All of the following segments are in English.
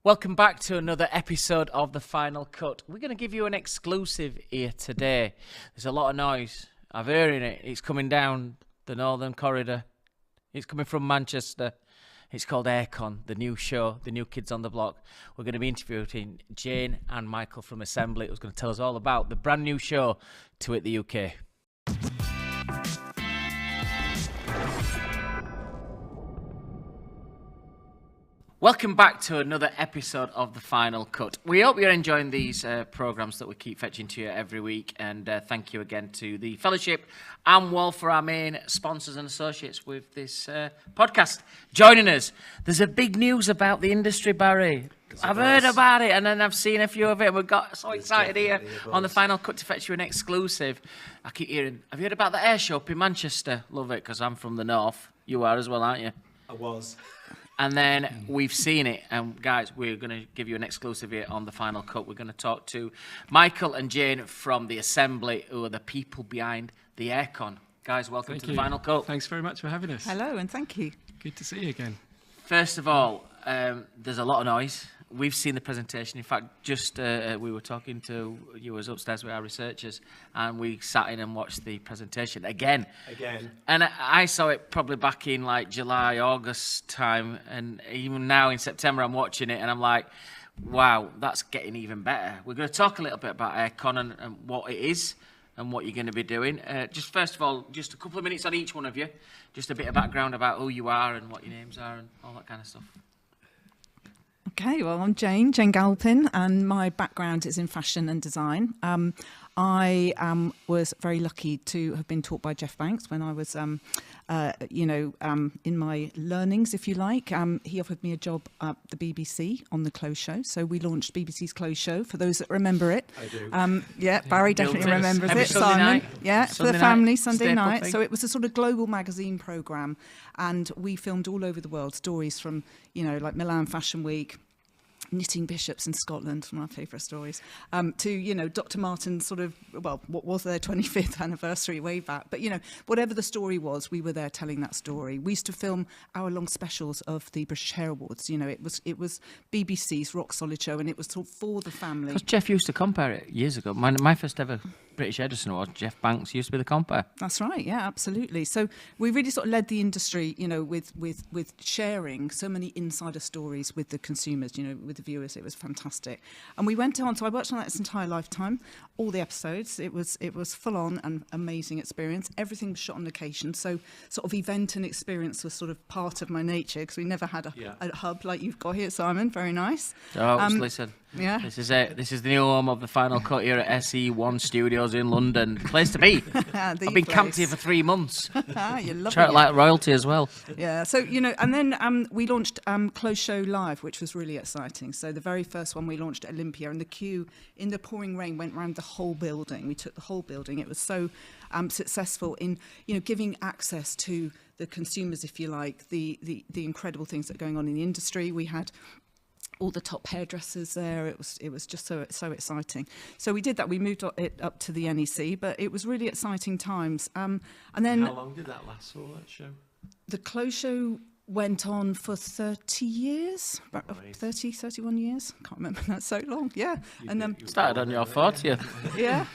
Welcome back to another episode of The Final Cut. We're going to give you an exclusive here today. There's a lot of noise. I've heard it. It's coming down the Northern Corridor. It's coming from Manchester. It's called Aircon, the new show, the new kids on the block. We're going to be interviewing Jane and Michael from Assembly, who's going to tell us all about the brand new show, To It the UK. Welcome back to another episode of The Final Cut. We hope you're enjoying these programmes that we keep fetching to you every week, and thank you again to the Fellowship and Wahl for our main sponsors and associates with this podcast. Joining us, there's a big news about the industry, Barry. I've heard about it, and then I've seen a few of it, and we got so excited here on The Final Cut to fetch you an exclusive. I keep hearing, have you heard about the air show up in Manchester? Love it, because I'm from the north. You are as well, aren't you? I was. And then we've seen it, and guys, we're going to give you an exclusive here on The Final Cut. We're going to talk to Michael and Jane from the Assembly, who are the people behind the Aircon. Guys, welcome to The Final Cut. Thanks very much for having us. Hello, and thank you. Good to see you again. First of all, there's a lot of noise. We've seen the presentation. In fact, just we were talking to, you was upstairs with our researchers, and we sat in and watched the presentation again. And I saw it probably back in like July, August time, and even now in September I'm watching it and I'm like, wow, that's getting even better. We're going to talk a little bit about Aircon and what it is and what you're going to be doing. Just first of all, just a couple of minutes on each one of you, just a bit of background about who you are and what your names are and all that kind of stuff. Okay, well, I'm Jane Galpin, and my background is in fashion and design. I was very lucky to have been taught by Jeff Banks when I was, in my learnings, if you like. He offered me a job at the BBC on the Clothes Show. So we launched BBC's Clothes Show, for those that remember it. I do. Barry definitely remembers it. Sunday Simon. night. Yeah, Sunday for the night, family, Sunday staple night. thing. So it was a sort of global magazine programme. And we filmed all over the world stories from, like Milan Fashion Week, knitting bishops in Scotland, one of my favourite stories, to, Dr. Martin's sort of, what was their 25th anniversary way back. But, whatever the story was, we were there telling that story. We used to film hour-long specials of the British Hair Awards. It was BBC's rock solid show, and it was sort of for the family. Because Jeff used to compare it years ago. My first ever British Hairdressing Award, Jeff Banks used to be the compare. That's right, yeah, absolutely. So we really sort of led the industry, with sharing so many insider stories with the consumers, with the viewers. It was fantastic. And we went on, so I worked on that its entire lifetime, all the episodes. It was full on and amazing experience. Everything was shot on location. So sort of event and experience was sort of part of my nature, because we never had a hub like you've got here, Simon. Very nice. Oh, listen. Yeah. This is it. This is the new home of The Final Cut here at SE1 Studios in London. Place to be. I've been camped here for 3 months. You're lovely. Try it like royalty as well. Yeah. So, and then we launched Clothes Show Live, which was really exciting. So the very first one we launched at Olympia, and the queue in the pouring rain went around the whole building. We took the whole building. It was so successful in, giving access to the consumers, if you like, the incredible things that are going on in the industry. We had all the top hairdressers there. It was just so exciting. So we did that. We moved it up to the NEC, but it was really exciting times. And then how long did that last for, that show? The Clothes Show went on for 30 years, about 31 years. Can't remember, that's so long. Yeah. And started on your 40th. Yeah.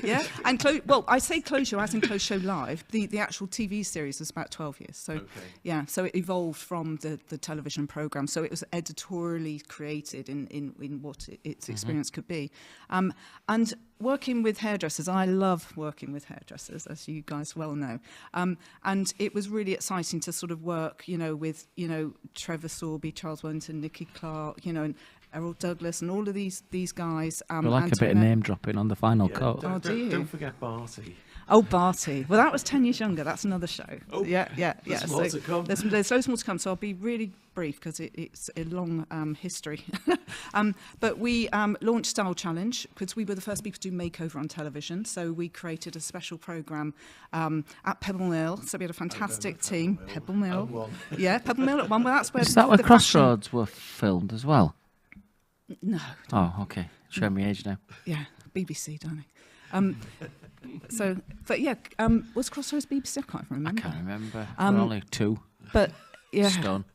And I say Clothes Show as in Clothes Show Live. The actual TV series was about 12 years. So yeah, so it evolved from the television program. So it was editorially created in what its experience could be. And working with hairdressers, I love working with hairdressers, as you guys well know. And it was really exciting to sort of work, with, Trevor Sorby, Charles Wellington, Nicky Clark, and Errol Douglas, and all of these guys. We like a bit of name dropping on The Final Cut. Don't forget Barty. Oh, Barty. Well, that was 10 years younger. That's another show. Oh, yeah. There's more to come. There's loads more to come, so I'll be really brief because it's a long history. But we launched Style Challenge because we were the first people to do makeover on television. So we created a special programme at Pebble Mill. So we had a fantastic team. Pebble Mill. Yeah, Pebble Mill at 1. Well, that's where Is that where Crossroads were filmed as well? No. Oh, okay. Showing me age now. Yeah, BBC, darling. Was Crossroads BBC? I can't remember. I can't remember. We're only 2. But yeah. Stone.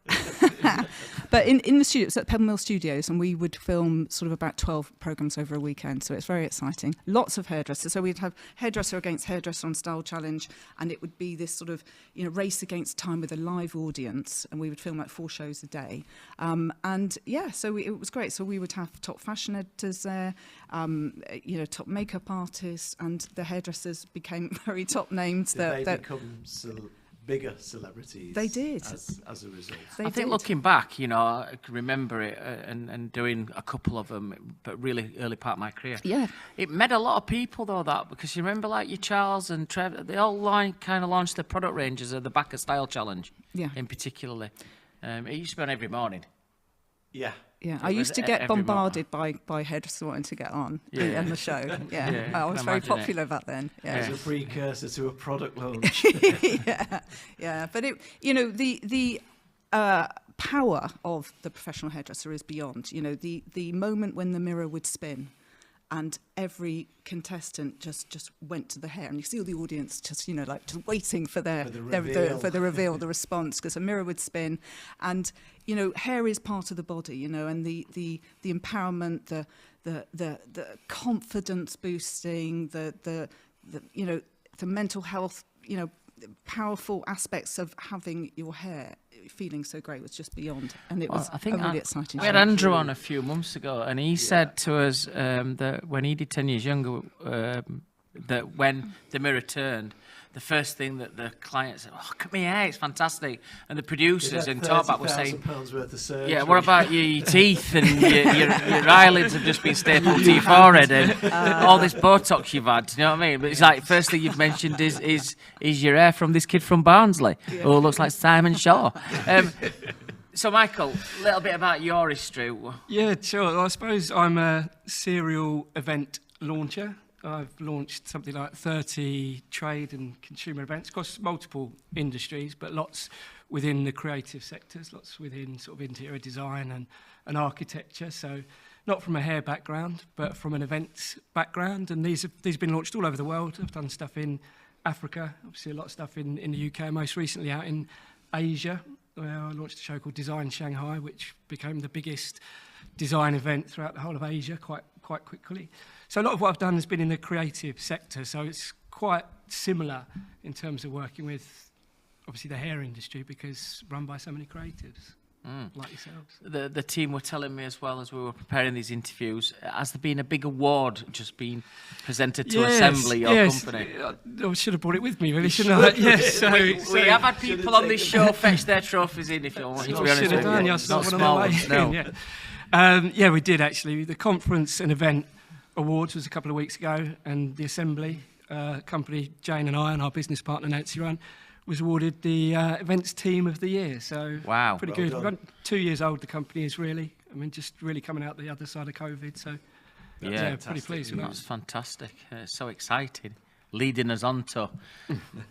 But in the studio, it's at Pebble Mill Studios, and we would film sort of about 12 programmes over a weekend, so it's very exciting. Lots of hairdressers. So we'd have hairdresser against hairdresser on Style Challenge, and it would be this sort of, you know, race against time with a live audience, and we would film like 4 shows a day. And yeah, so it was great. So we would have top fashion editors there, you know, top makeup artists, and the hairdressers became very top names. Did they become bigger celebrities? They did. As a result. I think looking back, you know, I can remember it and doing a couple of them, but really early part of my career. Yeah. It met a lot of people, though, that, because you remember, like, your Charles and Trev, they all kind of launched their product ranges at the back of Style Challenge, in particularly. It used to be on every morning. Yeah, I used to get bombarded by hairdressers wanting to get on in the show. Yeah, I was very popular back then. Yeah. As a precursor to a product launch. yeah. But it, you know, the power of the professional hairdresser is beyond. You know, the moment when the mirror would spin, and every contestant just went to the hair, and you see all the audience just, you know, like just waiting for the reveal, the response, because a mirror would spin, and you know, hair is part of the body, you know, and the empowerment, the confidence boosting, the you know, the mental health, you know, powerful aspects of having your hair feeling so great was just beyond, and it was really exciting. We had Andrew on a few months ago, and he said to us that when he did 10 years younger, that when the mirror turned, the first thing that the client said, "Oh, look at my hair, it's fantastic," and the producers and Talkback were saying, £30,000 worth of surgery. "Yeah, what about your teeth and your eyelids have just been stapled to your forehead and all this Botox you've had?" You know what I mean? But it's like first thing you've mentioned is your hair from this kid from Barnsley who looks like Simon Shaw. So, Michael, a little bit about your history. Yeah, sure. Well, I suppose I'm a serial event launcher. I've launched something like 30 trade and consumer events across multiple industries, but lots within the creative sectors, lots within sort of interior design and architecture. So not from a hair background, but from an events background. And these have been launched all over the world. I've done stuff in Africa, obviously a lot of stuff in the UK, most recently out in Asia, where I launched a show called Design Shanghai, which became the biggest design event throughout the whole of Asia quite quickly. So a lot of what I've done has been in the creative sector, so it's quite similar in terms of working with, obviously, the hair industry, because run by so many creatives like yourselves. The team were telling me as well as we were preparing these interviews, has there been a big award just been presented to Assembly, your company? I should have brought it with me, really, shouldn't I? Yes. We have had people on this show fetch their trophies in, if you want to be honest with you. Not small ones, no. Yeah, we did actually. The conference and event awards was a couple of weeks ago, and the Assembly company, Jane and I, and our business partner Nancy Run, was awarded the events team of the year. So wow, pretty good. We're 2 years old, the company is really. I mean, just really coming out the other side of COVID. So yeah, pretty pleased with that. It was fantastic. So exciting. Leading us on to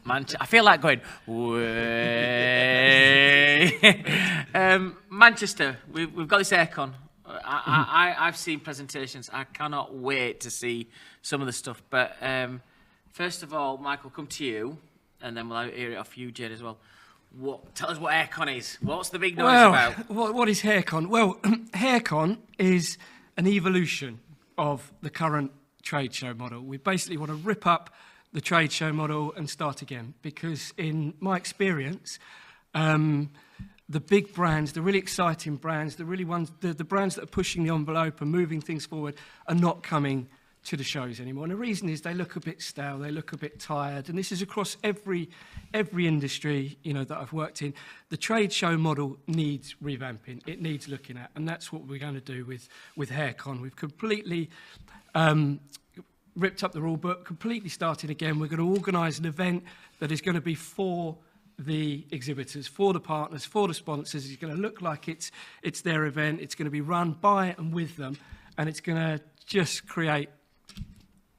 Manchester. I feel like going, Manchester, we've got this aircon. I've seen presentations. I cannot wait to see some of the stuff. But first of all, Michael, come to you, and then we'll hear it off you, Jade, as well. Tell us what aircon is. What's the big noise about? What is haircon? Well, haircon is an evolution of the current trade show model. We basically want to rip up the trade show model and start again, because in my experience, the big brands, the really exciting brands, the brands that are pushing the envelope and moving things forward are not coming to the shows anymore. And the reason is they look a bit stale, they look a bit tired, and this is across every industry, you know, that I've worked in. The trade show model needs revamping. It needs looking at, and that's what we're going to do with HairCon. We've completely ripped up the rule book, completely started again. We're going to organise an event that is going to be for the exhibitors, for the partners, for the sponsors. It's going to look like it's their event. It's going to be run by and with them, and it's going to just create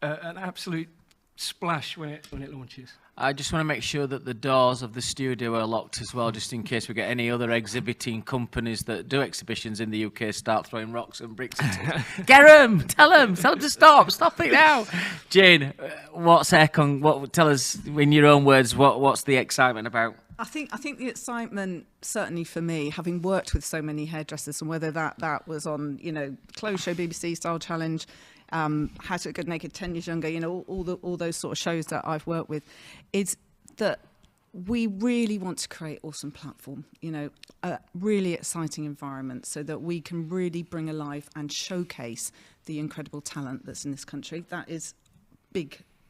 an absolute splash when it launches. I just want to make sure that the doors of the studio are locked as well, just in case we get any other exhibiting companies that do exhibitions in the UK start throwing rocks and bricks at us. Get them! Tell them to stop! Stop it now! Jane, what's aircon? Tell us in your own words, what's the excitement about? I think the excitement, certainly for me, having worked with so many hairdressers, and whether that was on, Clothes Show, BBC Style Challenge, How to Get Naked 10 Years Younger, all those sort of shows that I've worked with, is that we really want to create awesome platform, a really exciting environment so that we can really bring alive and showcase the incredible talent that's in this country. That is a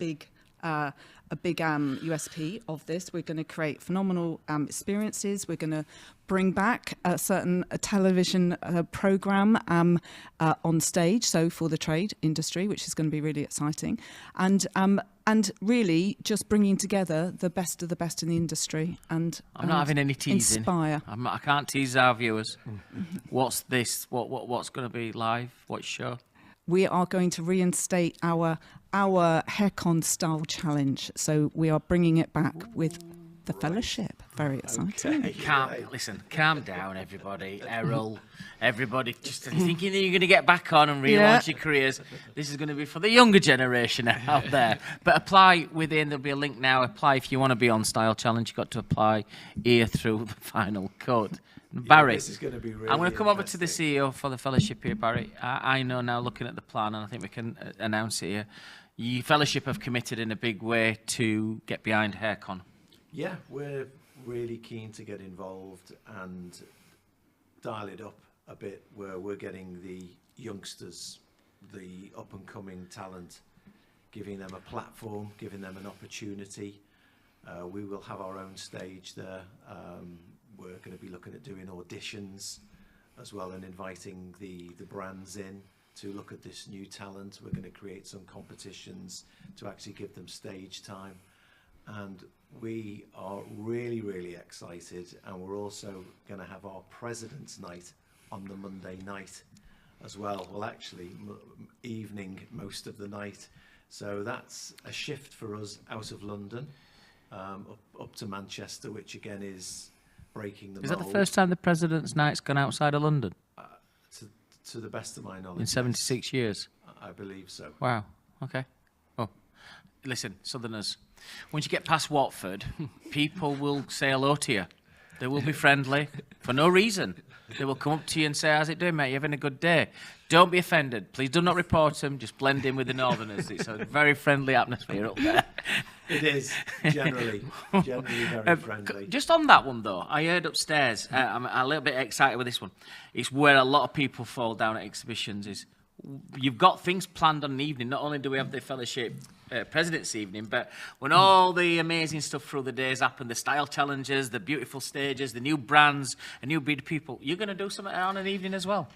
big USP of this. We're going to create phenomenal experiences. We're going to bring back a certain television program on stage, so for the trade industry, which is going to be really exciting, and really just bringing together the best of the best in the industry. And I'm not having any teasing. Inspire. I can't tease our viewers. What's this? What's going to be live? What show? We are going to reinstate our Haircon style challenge. So we are bringing it back with the Fellowship. Very exciting. Okay. Calm down, everybody. Errol, everybody, just thinking that you're going to get back on and relaunch your careers. This is going to be for the younger generation out there. But apply within. There'll be a link now. Apply if you want to be on Style Challenge. You've got to apply here through the final code. Barry, this is going to be really I'm going to come over to the CEO for the Fellowship here, Barry. I know now, looking at the plan, and I think we can announce it here, you Fellowship have committed in a big way to get behind Haircon. Yeah, we're really keen to get involved and dial it up a bit, where we're getting the youngsters, the up-and-coming talent, giving them a platform, giving them an opportunity. We will have our own stage there. We're going to be looking at doing auditions as well, and inviting the brands in to look at this new talent. We're going to create some competitions to actually give them stage time. And we are really, really excited. And we're also going to have our President's Night on the Monday night as well. Well, actually, evening most of the night. So that's a shift for us out of London, up to Manchester, which again is breaking the mold. Is that the first time the President's Night's gone outside of London? To the best of my knowledge. In 76 years? I believe so. Wow, okay. Oh, listen, Southerners, once you get past Watford, people will say hello to you. They will be friendly for no reason. They will come up to you and say, how's it doing, mate? You having a good day? Don't be offended. Please do not report them. Just blend in with the Northerners. It's a very friendly atmosphere up there. It is, generally very friendly. Just on that one, though, I heard upstairs, I'm a little bit excited with this one. It's where a lot of people fall down at exhibitions is you've got things planned on an evening. Not only do we have the Fellowship President's Evening, but when all the amazing stuff through the days happen, the style challenges, the beautiful stages, the new brands, a new breed of people, you're going to do something on an evening as well?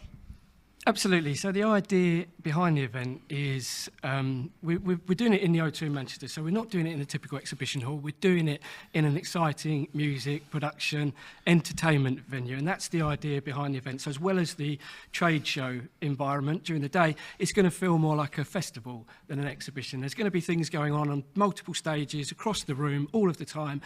Absolutely. So the idea behind the event is we're doing it in the O2 in Manchester. So we're not doing it in a typical exhibition hall. We're doing it in an exciting music, production, entertainment venue. And that's the idea behind the event. So as well as the trade show environment during the day, it's going to feel more like a festival than an exhibition. There's going to be things going on multiple stages across the room all of the time.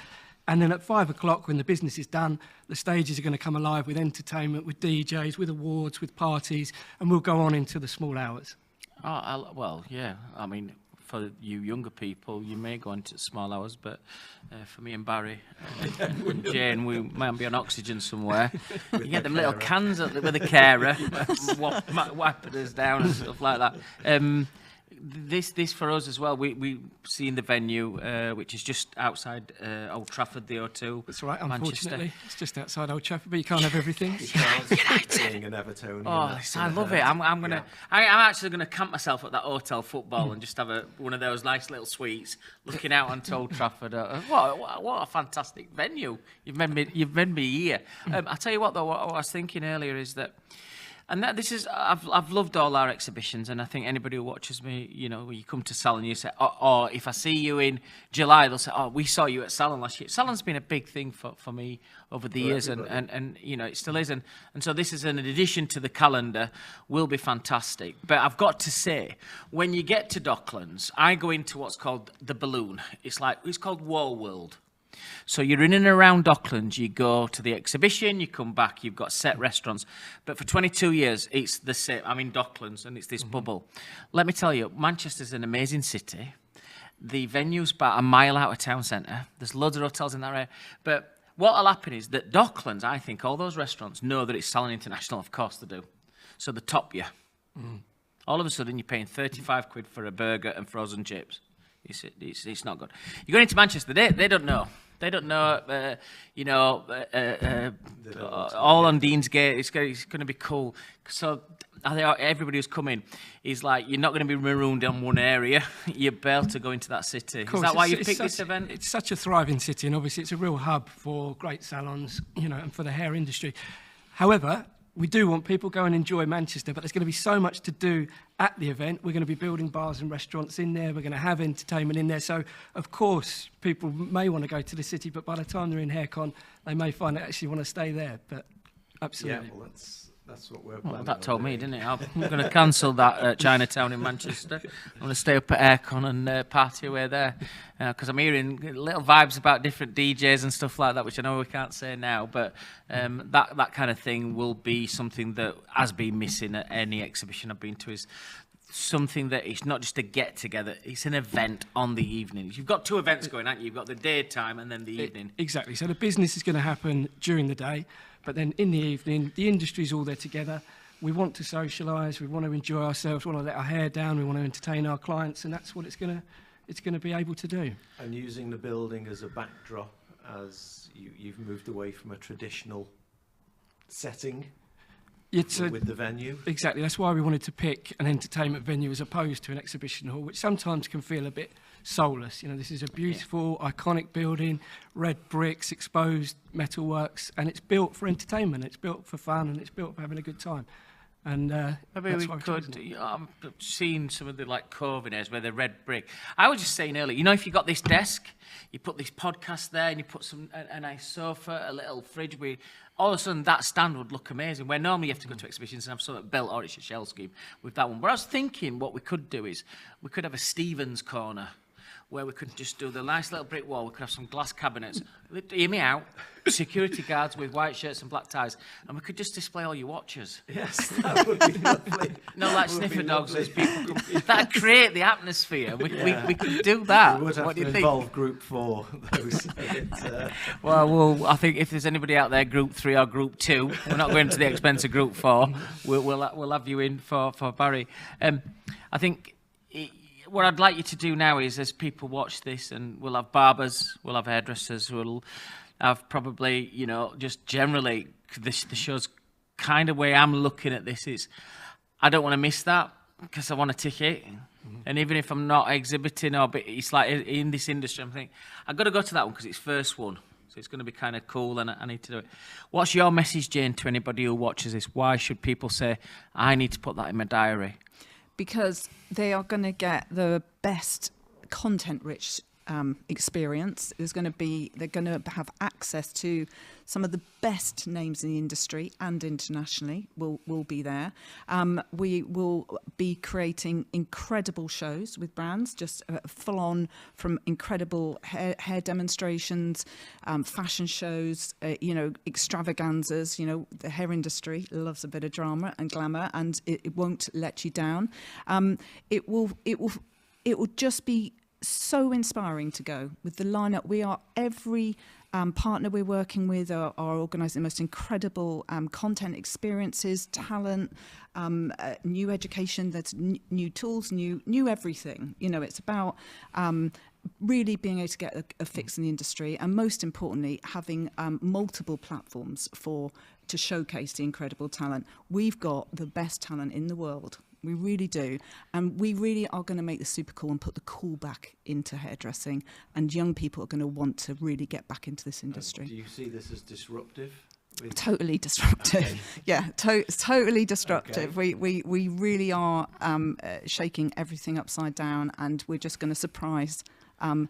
And then at 5 o'clock, when the business is done, the stages are going to come alive with entertainment, with DJs, with awards, with parties, and we'll go on into the small hours. Well, yeah. I mean, for you younger people, you may go into small hours, but for me and Barry and Jane, we might be on oxygen somewhere. You get them little cans with a carer, wiping us down and stuff like that. This for us as well, we see in the venue, which is just outside Old Trafford, the O2. That's right, Manchester. unfortunately. It's just outside Old Trafford, but you can't have everything. Being an Evertonian, I love it. I'm actually gonna camp myself at that hotel football and just have one of those nice little suites looking out onto Old Trafford. What a fantastic venue! You've made me here. I tell you what though, what I was thinking earlier is that. And this is, I've loved all our exhibitions, and I think anybody who watches me, when you come to Salon, you say, or if I see you in July, they'll say, we saw you at Salon last year. Salon's been a big thing for me over the years, and it still is. And so this is an addition to the calendar, will be fantastic. But I've got to say, when you get to Docklands, I go into what's called the Balloon. It's called Wahl World. So you're in and around Docklands, you go to the exhibition, you come back, you've got set restaurants. But for 22 years, it's the same. I'm in Docklands and it's this bubble. Let me tell you, Manchester's an amazing city. The venue's about a mile out of town centre. There's loads of hotels in that area. But what'll happen is that Docklands, I think, all those restaurants know that it's Salon International, of course they do. So they top you. All of a sudden, you're paying 35 quid for a burger and frozen chips. It's not good. You go into Manchester, they don't know. They don't know, all on Deansgate, it's going to be cool. So I think everybody who's coming is like, you're not going to be marooned on one area. You're able to go into that city. Is that why you picked this event? It's such a thriving city, and obviously it's a real hub for great salons, and for the hair industry. However, we do want people to go and enjoy Manchester, but there's going to be so much to do at the event. We're going to be building bars and restaurants in there. We're going to have entertainment in there. So, of course, people may want to go to the city, but by the time they're in HairCon, they may find they actually want to stay there. But absolutely. Yeah, well, that's what we're planning. Well, that told me, didn't it? I'm going to cancel that Chinatown in Manchester. I'm going to stay up at HairCon and party away there. Because I'm hearing little vibes about different DJs and stuff like that, which I know we can't say now. But that kind of thing will be something that has been missing at any exhibition I've been to, is something that it's not just a get-together, it's an event on the evening. You've got two events going, haven't you? You've got the daytime and then the evening. Exactly. So the business is going to happen during the day, but then in the evening, the industry's all there together. We want to socialise, we want to enjoy ourselves, we want to let our hair down, we want to entertain our clients, and that's what it's going to be able to do. And using the building as a backdrop, as you've moved away from a traditional setting with the venue. Exactly, that's why we wanted to pick an entertainment venue as opposed to an exhibition hall, which sometimes can feel a bit soulless. This is a beautiful, iconic building, red bricks, exposed metalworks, and it's built for entertainment, it's built for fun, and it's built for having a good time. And maybe we could. I've seen some of the Coven areas where they're red brick. I was just saying earlier, if you got this desk, you put this podcast there, and you put a nice sofa, a little fridge. All of a sudden that stand would look amazing. Where normally you have to go to exhibitions and have something built, or it's a shell scheme with that one. But I was thinking what we could do is we could have a Stevens corner, where we could just do the nice little brick wall. We could have some glass cabinets. Hear me out. Security guards with white shirts and black ties, and we could just display all your watches. Yes, that would be lovely. No, like sniffer dogs as people come. That'd create the atmosphere. We could do that. We would have what do to you involve think? Group 4. Well, I think if there's anybody out there, Group 3 or Group 2, we're not going to the expense of Group 4. We'll have you in for Barry. I think. What I'd like you to do now is, as people watch this, and we'll have barbers, we'll have hairdressers, we'll have probably, just generally, the show's kind of way I'm looking at this is, I don't want to miss that, because I want a ticket. And even if I'm not exhibiting, it's like in this industry, I'm thinking, I've got to go to that one because it's first one. So it's going to be kind of cool, and I need to do it. What's your message, Jane, to anybody who watches this? Why should people say, I need to put that in my diary? Because they are going to get the best content-rich experience. They're going to have access to some of the best names in the industry and internationally will be there. We will be creating incredible shows with brands, just full on, from incredible hair demonstrations, fashion shows, extravaganzas. The hair industry loves a bit of drama and glamour, and it won't let you down. It will just be so inspiring to go with the lineup. We are every partner we're working with are organising the most incredible content experiences, talent, new education. That's new tools, new everything. It's about really being able to get a fix in the industry, and most importantly, having multiple platforms to showcase the incredible talent. We've got the best talent in the world. We really do. And we really are going to make this super cool and put the cool back into hairdressing. And young people are going to want to really get back into this industry. Do you see this as disruptive? Totally disruptive. Okay. Yeah, totally disruptive. Okay. We really are shaking everything upside down, and we're just going to surprise and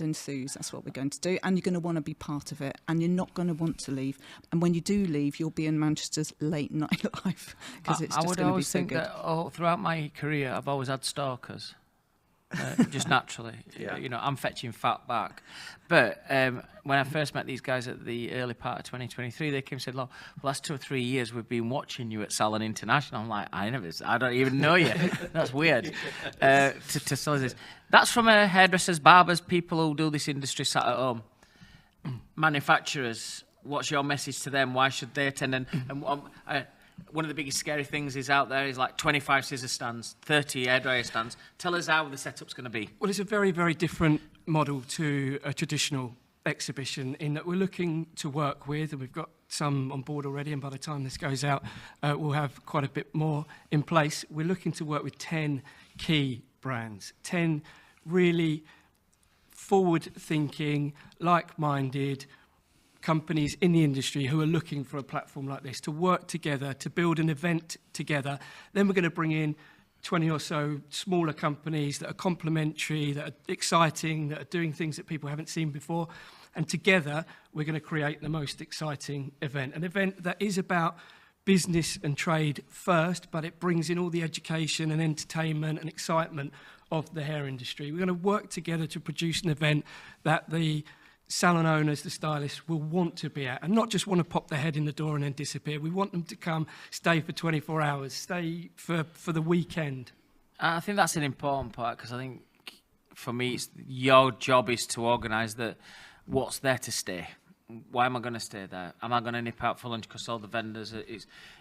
enthuse. That's what we're going to do. And you're going to want to be part of it, and you're not going to want to leave. And when you do leave, you'll be in Manchester's late night life, because it's just going to be so good. I would always think that throughout my career, I've always had stalkers. Just naturally, yeah. I'm fetching fat back. But when I first met these guys at the early part of 2023, they came and said, "Look, the last 2 or 3 years we've been watching you at Salon International." I'm like, I don't even know you. That's weird. To tell us this, that's from hairdressers, barbers, people who do this industry sat at home. manufacturers, what's your message to them? Why should they attend? And one of the biggest scary things is out there is like 25 scissor stands, 30 hairdryer stands. Tell us how the setup's going to be. Well, it's a very, very different model to a traditional exhibition in that we're looking to work with, and we've got some on board already, and by the time this goes out, we'll have quite a bit more in place. We're looking to work with 10 key brands, 10 really forward-thinking, like-minded companies in the industry who are looking for a platform like this to work together, to build an event together. Then we're going to bring in 20 or so smaller companies that are complementary, that are exciting, that are doing things that people haven't seen before. And together, we're going to create the most exciting event. An event that is about business and trade first, but it brings in all the education and entertainment and excitement of the hair industry. We're going to work together to produce an event that the salon owners, the stylists, will want to be at, and not just want to pop their head in the door and then disappear. We want them to come, stay for 24 hours, stay for the weekend. I think that's an important part, because I think for me, your job is to organise what's there to stay. Why am I going to stay there? Am I going to nip out for lunch because all the vendors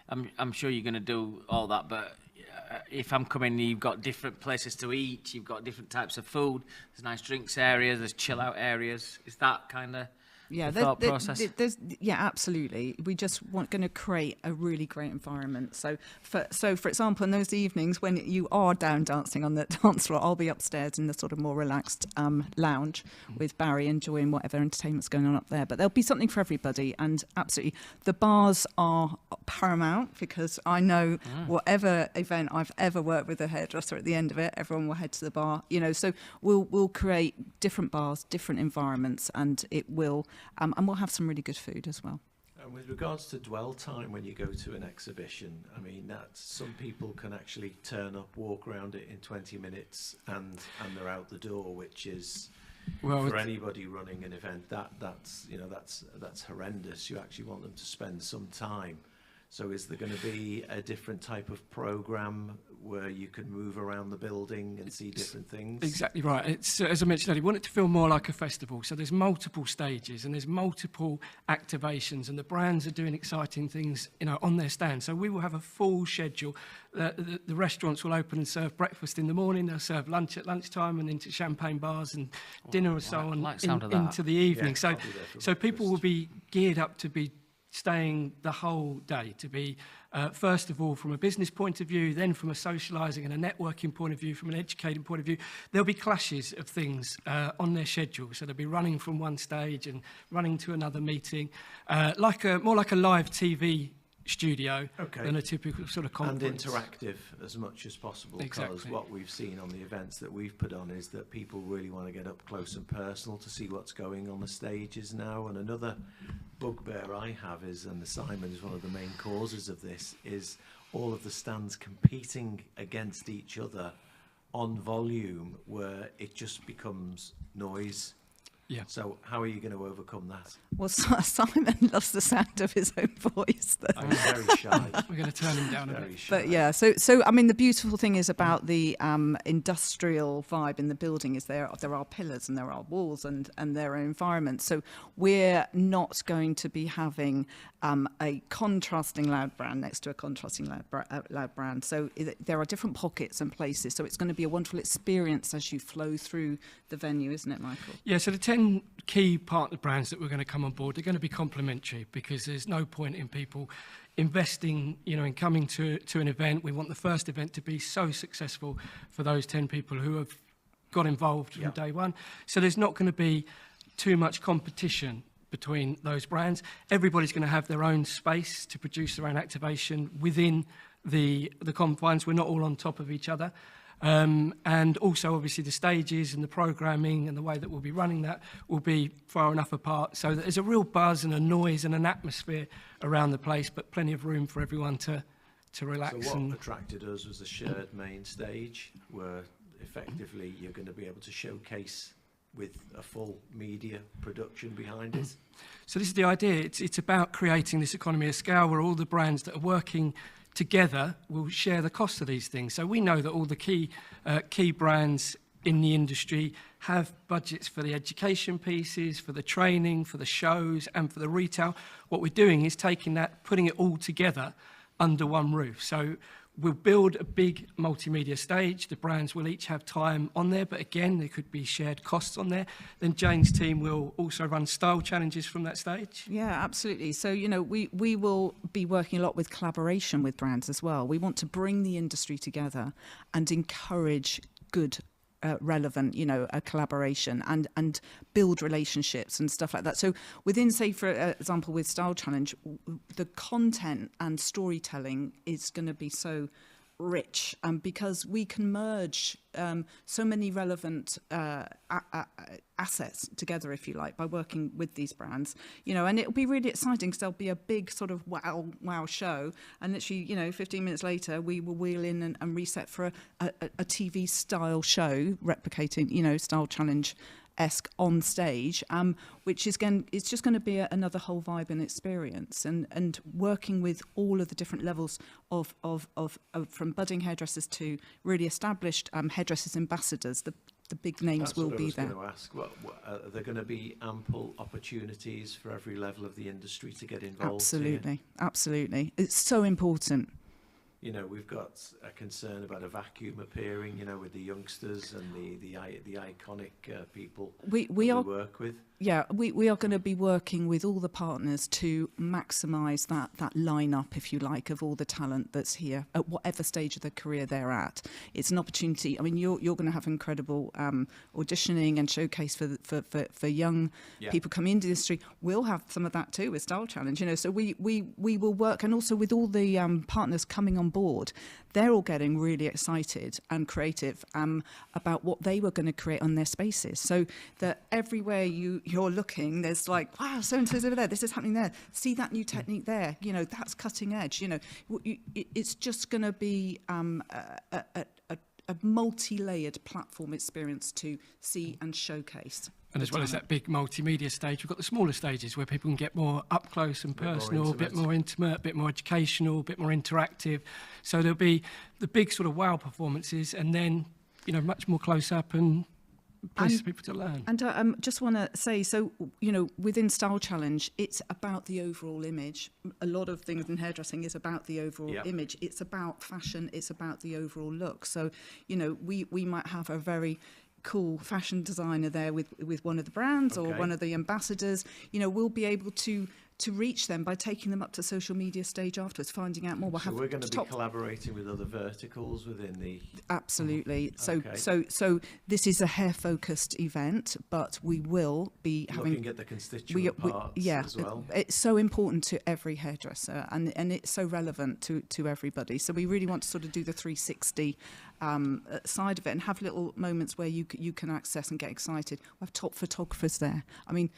I'm sure you're going to do all that, but if I'm coming, you've got different places to eat, you've got different types of food, there's nice drinks areas, there's chill out areas. Is that kind of the thought process? Yeah, absolutely. We just going to create a really great environment. So for example, in those evenings when you are down dancing on the dance floor, I'll be upstairs in the sort of more relaxed lounge with Barry, enjoying whatever entertainment's going on up there. But there'll be something for everybody, and absolutely, the bars are paramount, because I know whatever event I've ever worked with a hairdresser, at the end of it, everyone will head to the bar. So we'll create different bars, different environments, and it will. And we'll have some really good food as well. And with regards to dwell time when you go to an exhibition, I mean, some people can actually turn up, walk around it in 20 minutes, and they're out the door, which is, for anybody running an event, that's horrendous. You actually want them to spend some time. So is there going to be a different type of programme where you can move around the building and see different things? Exactly right. It's, as I mentioned earlier, we want it to feel more like a festival. So there's multiple stages and there's multiple activations, and the brands are doing exciting things, on their stand. So we will have a full schedule. The restaurants will open and serve breakfast in the morning. They'll serve lunch at lunchtime and into champagne bars and dinner and so on into the evening. Yeah, so people will be geared up to be staying the whole day, to be, first of all, from a business point of view, then from a socialising and a networking point of view, from an educating point of view. There'll be clashes of things on their schedule, so they'll be running from one stage and running to another meeting, more like a live TV studio than a typical sort of conference. And interactive as much as possible, because what we've seen on the events that we've put on is that people really want to get up close and personal to see what's going on the stages now. And another bugbear I have is, and Simon is one of the main causes of this, is all of the stands competing against each other on volume, where it just becomes noise. Yeah. So how are you going to overcome that? Well, Simon loves the sound of his own voice. I'm very shy. We're going to turn him down a bit. But yeah, so I mean, the beautiful thing is about the industrial vibe in the building is there are pillars and there are walls and there are environments. So we're not going to be having a contrasting loud brand next to a contrasting loud brand. So there are different pockets and places. So it's going to be a wonderful experience as you flow through the venue, isn't it, Michael? Yeah, so the 10 key partner brands that we're going to come on board, they're going to be complementary, because there's no point in people investing, in coming to an event. We want the first event to be so successful for those 10 people who have got involved from day one. So there's not going to be too much competition between those brands. Everybody's going to have their own space to produce their own activation within the confines. We're not all on top of each other. And also, obviously, the stages and the programming and the way that we'll be running that will be far enough apart so that there's a real buzz and a noise and an atmosphere around the place, but plenty of room for everyone to relax. So what attracted us was a shared main stage, where effectively you're going to be able to showcase with a full media production behind it. So this is the idea. It's about creating this economy of scale where all the brands that are working together will share the cost of these things. So we know that all the key brands in the industry have budgets for the education pieces, for the training, for the shows, and for the retail. What we're doing is taking that, putting it all together under one roof. So we'll build a big multimedia stage. The brands will each have time on there, but again, there could be shared costs on there. Then Jane's team will also run style challenges from that stage. Yeah, absolutely. So, you know, we will be working a lot with collaboration with brands as well. We want to bring the industry together and encourage good relevant, you know, a collaboration and build relationships and stuff like that. So within, say, for example, with Style Challenge, the content and storytelling is going to be so rich, because we can merge so many relevant assets together, if you like, by working with these brands, you know, and it'll be really exciting because there'll be a big sort of wow show, and literally, you know, 15 minutes later we will wheel in and reset for a TV style show replicating, you know, Style Challenge-esque on stage, which is again, it's just going to be another whole vibe and experience, and working with all of the different levels of from budding hairdressers to really established hairdressers ambassadors. The big names will be there. That's what I was going to ask. Are there going to be ample opportunities for every level of the industry to get involved? Absolutely, absolutely. It's so important. You know, we've got a concern about a vacuum appearing, you know, with the youngsters and the iconic people we work with. Yeah, we are going to be working with all the partners to maximise that lineup, if you like, of all the talent that's here at whatever stage of their career they're at. It's an opportunity. I mean, you're going to have incredible auditioning and showcase for young people coming into the industry. We'll have some of that too with Style Challenge, you know. So we will work, and also with all the partners coming on board, they're all getting really excited and creative about what they were going to create on their spaces. So that everywhere you're looking, there's like, wow, so-and-so's over there, this is happening there, see that new technique there, you know, that's cutting edge, you know. It's just going to be a multi-layered platform experience to see and showcase. And as well as that big multimedia stage, we've got the smaller stages where people can get more up close and personal, a bit more intimate, a bit more educational, a bit more interactive. So there'll be the big sort of wow performances, and then, you know, much more close up and places for people to learn. And I just want to say, so, you know, within Style Challenge, it's about the overall image. A lot of things in hairdressing is about the overall image. It's about fashion. It's about the overall look. So, you know, we might have a very cool fashion designer there with one of the brands or one of the ambassadors. You know, we'll be able to reach them by taking them up to social media stage afterwards, finding out more. So we're going to be collaborating with other verticals within the... Absolutely. So this is a hair-focused event, but we will be looking at the constituent parts as well. It's so important to every hairdresser, and it's so relevant to everybody. So we really want to sort of do the 360 side of it and have little moments where you can access and get excited. We have top photographers there. I mean,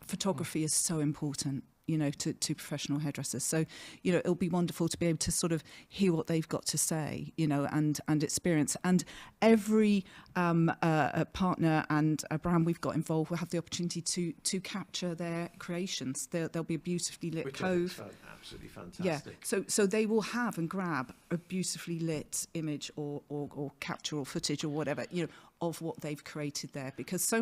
photography is so important, you know, to professional hairdressers. So, you know, it'll be wonderful to be able to sort of hear what they've got to say, you know, and experience. And every partner and a brand we've got involved will have the opportunity to capture their creations. There'll be a beautifully lit clove. Absolutely fantastic. Yeah. So they will have and grab a beautifully lit image or capture or footage or whatever, you know, of what they've created there. Because I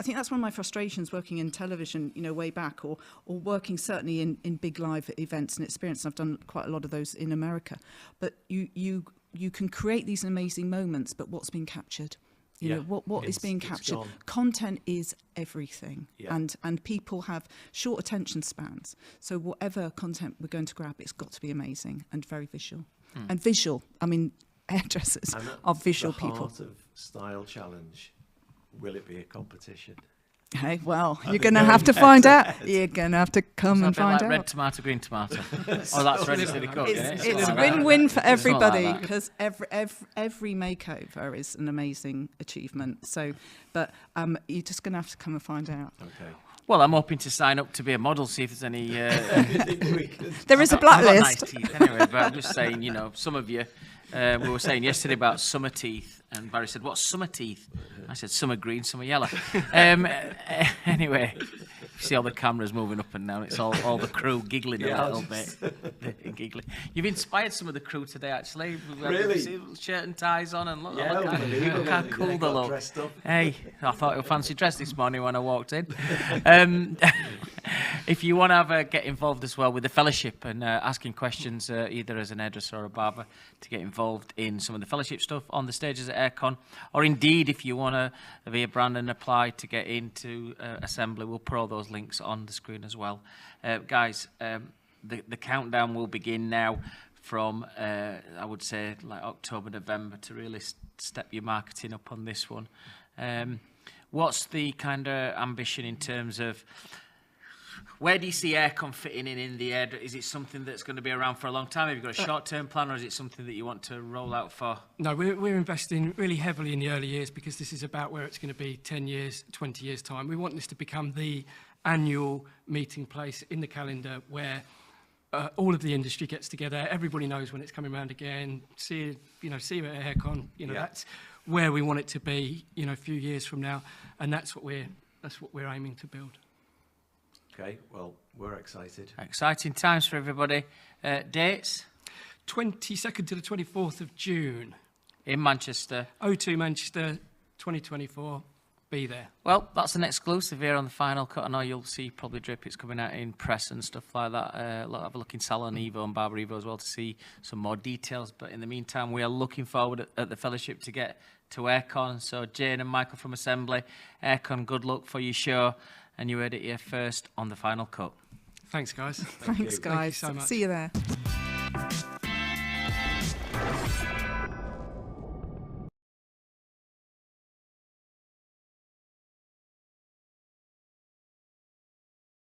think that's one of my frustrations working in television, you know, way back, or working certainly in big live events and experience. I've done quite a lot of those in America. But you can create these amazing moments, but what's being captured? You know, what is being captured? Content is everything, and people have short attention spans. So whatever content we're going to grab, it's got to be amazing and very visual. And visual, I mean, hairdressers are visual people. Heart of Style Challenge, will it be a competition? Hey, well, you're going to have to find out. You're going to have to come and find out. Red tomato, green tomato. Oh, that's ready to cook. It's win-win for everybody, because every makeover is an amazing achievement. So, but you're just going to have to come and find out. Okay. Well, I'm hoping to sign up to be a model, see if there's any... There is a blacklist. I've got nice teeth anyway, but I'm just saying, you know, some of you... we were saying yesterday about summer teeth, and Barry said, "What's summer teeth?" I said, "Some are green, some are yellow." Anyway, see all the cameras moving up and down. It's all the crew giggling Yeah, a little bit. Giggling. You've inspired some of the crew today, actually. Really? Shirt and ties on, and look unbelievable. how cool they got look. dressed up. Hey, I thought you were fancy dressed this morning when I walked in. If you want to get involved as well with the fellowship and asking questions, either as an hairdresser or a barber, to get involved in some of the fellowship stuff on the stages at Aircon, or indeed if you want to be a brand and apply to get into assembly, we'll put all those links on the screen as well. Guys, the countdown will begin now from, I would say, like October, November, to really step your marketing up on this one. What's the kind of ambition in terms of where do you see Aircon fitting in the air? Is it something that's going to be around for a long time? Have you got a short-term plan, or is it something that you want to roll out for? No, we're investing really heavily in the early years because this is about where it's going to be 10 years, 20 years' time. We want this to become the annual meeting place in the calendar where all of the industry gets together. Everybody knows when it's coming around again. See you at Aircon. That's where we want it to be. A few years from now, and that's what we're aiming to build. Okay, well, we're excited. Exciting times for everybody. Dates? 22nd to the 24th of June. In Manchester. O2 Manchester, 2024. Be there. Well, that's an exclusive here on the Final Cut. I know you'll see probably drip it's coming out in press and stuff like that. Have a look in SalonEVO and BarberEVO as well to see some more details. But in the meantime, we are looking forward at the Fellowship to get to Aircon. So Jane and Michael from Assembly, Aircon, good luck for your show. And you heard it here first on the Final Cut. Thanks, guys. Thanks, guys. Thank you so much. See you there.